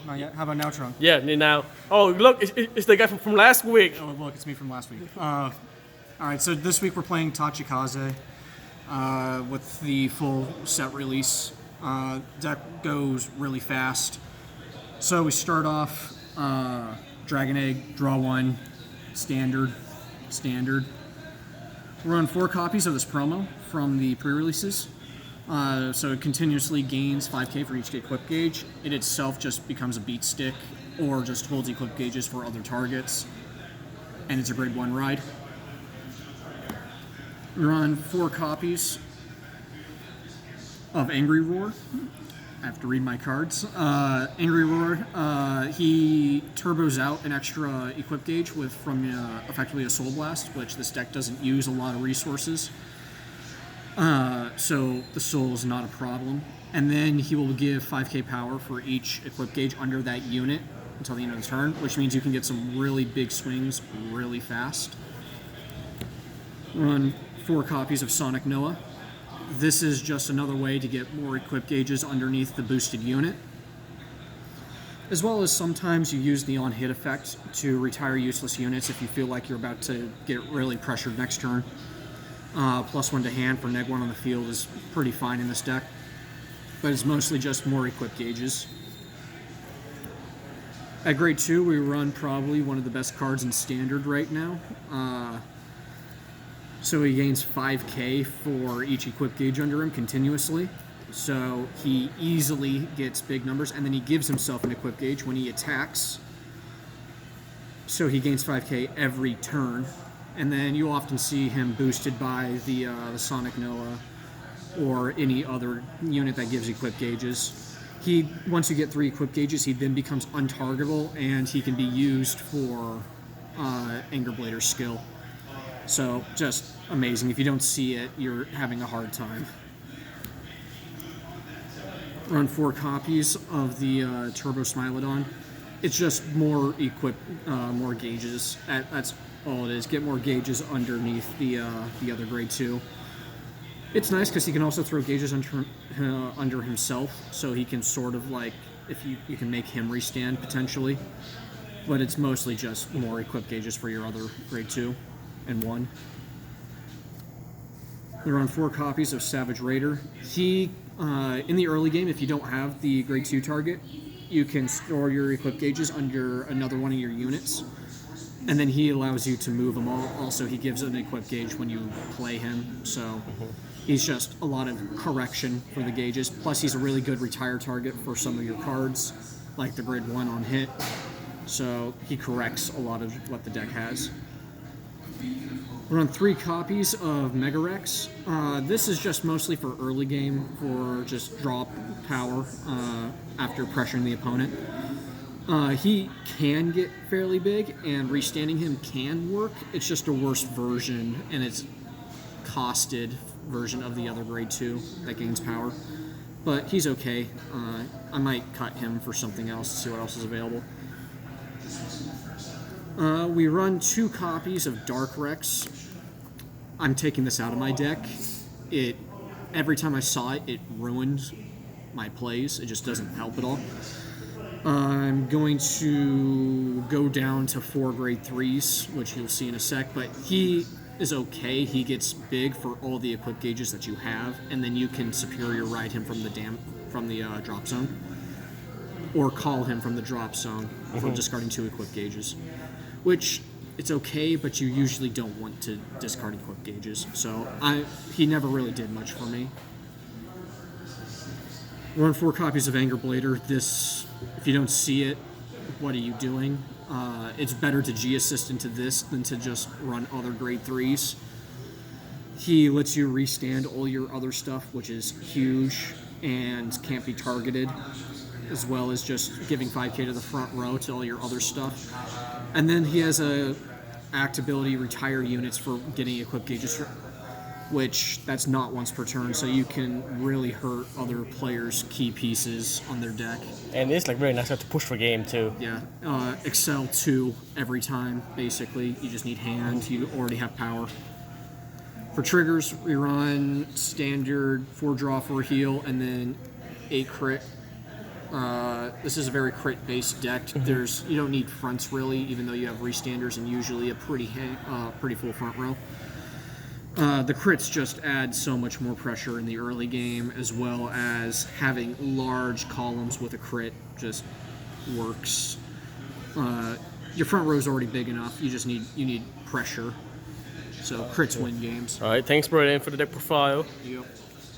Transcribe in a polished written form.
not yet. How about now, Trunk? Yeah, now. Oh, look, it's the guy from last week. Oh, look, it's me from last week. All right, so this week we're playing Tachikaze with the full set release. Deck goes really fast. So we start off Dragon Egg, draw one, standard. Run 4 copies of this promo from the pre-releases. So it continuously gains 5k for each equip gauge. It itself just becomes a beat stick or just holds equip gauges for other targets. And it's a grade 1 ride. Run 4 copies of Angry Roar. I have to read my cards. Angry Roar, he turbos out an extra equip gauge from effectively a Soul Blast, which this deck doesn't use a lot of resources. So the Soul is not a problem. And then he will give 5k power for each equip gauge under that unit until the end of the turn, which means you can get some really big swings really fast. Run 4 copies of Sonic Noah. This is just another way to get more equip gauges underneath the boosted unit. As well as sometimes you use the on-hit effect to retire useless units if you feel like you're about to get really pressured next turn. +1 to hand for neg 1 on the field is pretty fine in this deck, but it's mostly just more equip gauges. At grade 2, we run probably one of the best cards in Standard right now. So he gains 5k for each equip gauge under him continuously. So he easily gets big numbers, and then he gives himself an equip gauge when he attacks. So he gains 5k every turn. And then you often see him boosted by the Sonic Noah or any other unit that gives equip gauges. Once you get 3 equip gauges, he then becomes untargetable, and he can be used for Anger Blader's skill. So, just amazing. If you don't see it, you're having a hard time. Run 4 copies of the Turbo Smilodon. It's just more more gauges. That's all it is. Get more gauges underneath the other grade 2. It's nice because he can also throw gauges under himself, so he can sort of like, if you can make him restand potentially. But it's mostly just more equip gauges for your other grade 2. And 1. There are 4 copies of Savage Raider. He, in the early game, if you don't have the grade 2 target, you can store your equip gauges under another one of your units, and then he allows you to move them all. Also, he gives an equip gauge when you play him, so he's just a lot of correction for the gauges. Plus, he's a really good retire target for some of your cards, like the grade 1 on hit, so he corrects a lot of what the deck has. Run 3 copies of Mega Rex. This is just mostly for early game, for just drop power after pressuring the opponent. He can get fairly big, and restanding him can work. It's just a worse version, and it's costed version of the other grade 2 that gains power. But he's okay. I might cut him for something else to see what else is available. We run 2 copies of Dark Rex. I'm taking this out of my deck. Every time I saw it, it ruined my plays. It just doesn't help at all. I'm going to go down to 4 grade 3s, which you'll see in a sec, but he is okay. He gets big for all the equip gauges that you have, and then you can superior ride him from the drop zone, or call him from the drop zone for discarding 2 equip gauges, which it's okay, but you usually don't want to discard equip gauges. So he never really did much for me. Run 4 copies of Anger Blader. This, if you don't see it, what are you doing? It's better to G-assist into this than to just run other grade 3s. He lets you restand all your other stuff, which is huge and can't be targeted, as well as just giving 5k to the front row to all your other stuff. And then he has a act ability, retire units for getting equip gauges, which that's not once per turn, so you can really hurt other players' key pieces on their deck. And it's like really nice to push for game too. Yeah, Excel 2 every time, basically. You just need hand, you already have power. For triggers, we run standard 4 draw, 4 heal, and then 8 crit This is a very crit-based deck. You don't need fronts really, even though you have restanders and usually a pretty full front row. The crits just add so much more pressure in the early game, as well as having large columns with a crit just works. Your front row is already big enough. You need pressure. So crits win games. All right, thanks, Brian, for the deck profile. Yep.